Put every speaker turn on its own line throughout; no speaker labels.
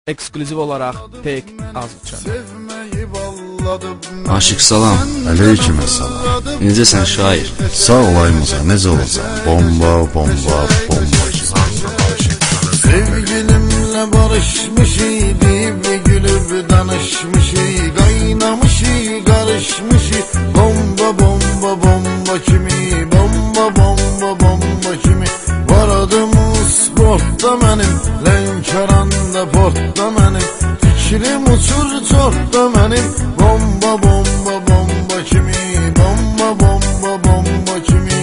Ekskluziv olaraq tek az üçün.
Aşıq salam.
Aleyküm salam.
Necəsən şair?
Sağ olayımıza, necə olacaq? Bomba, bomba, bomba.
Sevgilimle barışmış idi, bir gülüp danışmış idi, kaynamış idi, karışmış idi. Bomba, bomba, bomba kimi, bomba, bomba, bomba kimi. Var adım sportda mənim, Lənkəranda portda mənim, fikrim uçur çortda mənim. Bomba, bomba, bomba kimi, bomba, bomba, bomba kimi.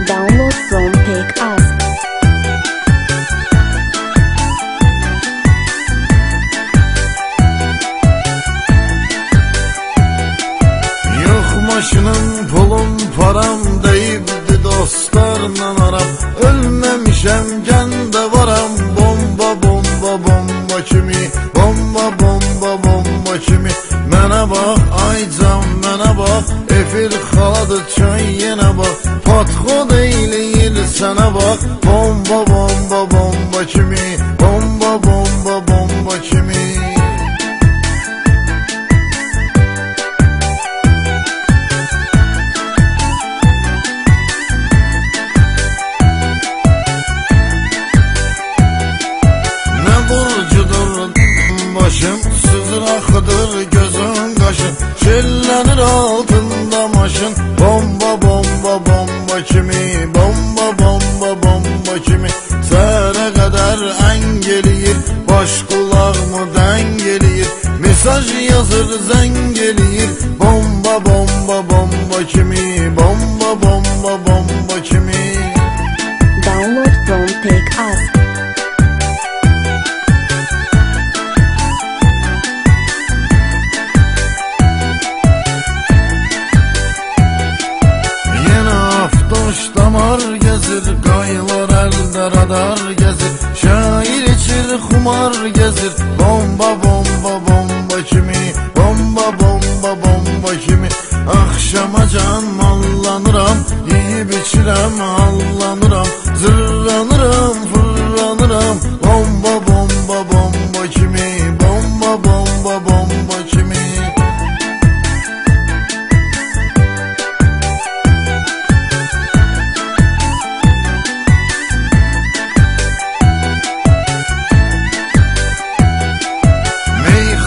Download from Take Us.
Maşınım, pulum, param deyibdi dostlarla aram. Ölmemişem, gəndə varam. Bomba, bomba, bomba kimi, bomba, bomba, bomba kimi. Mənə bax, aycan mənə bax, efir xaladı çay yenə bax. Patxod eyləyir sənə bax. Bomba, bomba, bomba kimi, bomba, bomba, bomba kimi. Başım sızır axıdır gözüm qaşın, şellənir altında maşın. Bomba, bomba, bomba kimi, bomba, bomba, bomba kimi. Səhərə qədər əng eləyir, baş qulağımı dəng eləyir, mesaj yazır, zəng eləyir. Bomba, bomba, bomba kimi, bomba, bomba, bomba kimi.
Download from Take Us.
Damar gezir, qaylar əldə radar gezir, şair içir, xumar gezir. Bomba, bomba, bomba kimi, bomba, bomba, bomba kimi. Axşama can mallanıram, yeyib içirəm, allanıram, zırlanıram, fırlanıram. Bomba, bomba, bomba kimi, bomba, bomba, bomba kimi.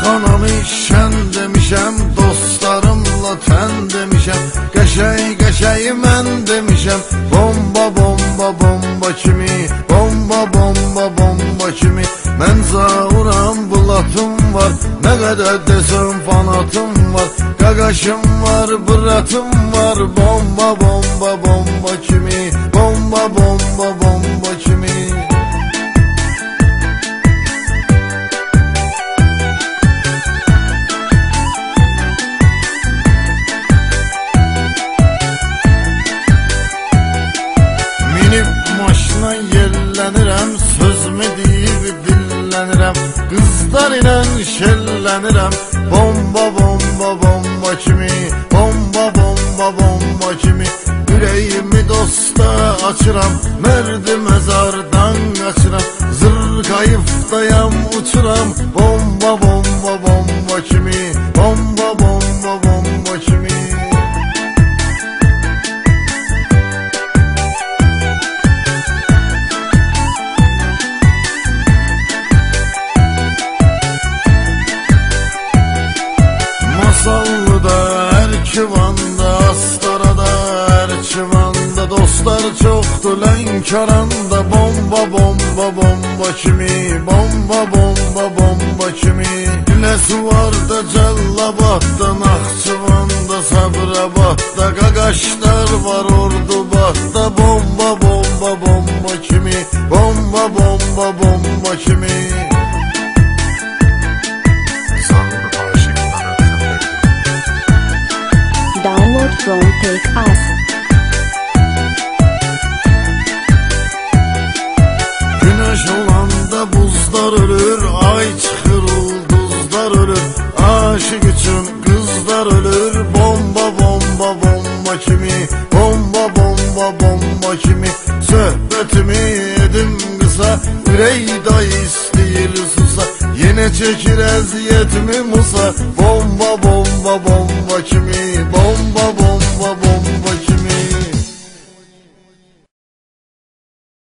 Anamı şən demişəm, dostlarımla tən demişəm, qəşəy mən demişəm. Bomba, bomba, bomba kimi, bomba, bomba, bomba kimi. Mən zauram, bulatım var, nə qədər desəm fanatım var, qaqaşım var, bıratım var. Bomba, bomba, bomba kimi, bomba, bomba, bomba kimi. Maşına yerlənirəm, sözümü deyib dillənirəm, qızlar ilə şellənirəm. Bomba, bomba, bomba kimi, bomba, bomba, bomba kimi. Ürəyimi dosta açıram, mərdi məzardan qaçıram, zırqayıfdayam, uçuram. Bomba, bomba, bomba kimi, bomba, bomba, bomba kimi. Masallıda, Ərkivanda, Astarada, Ərkivanda dostlar çoxdur, Lənkəranda. Bomba, bomba, bomba kimi, bomba, bomba, bomba kimi. Güləsi vardı Cəllabadda, Naxçıvanda, Sabirabadda, qaqaşlar var Ordubadda. Bomba, bomba, bomba kimi, bomba, bomba, bomba kimi.
Download from Take Us.
Güneş olanda buzlar ölür, ay çıxır ulduzlar ölür, aşık üçün qızlar ölür. Bomba, bomba, bomba kimi, bomba, bomba, bomba kimi. Söhbətimi edim qısa, ürək dayı istəyir. değil susa. Yine çekir eziyetimi Musa. Bomba bomba bomba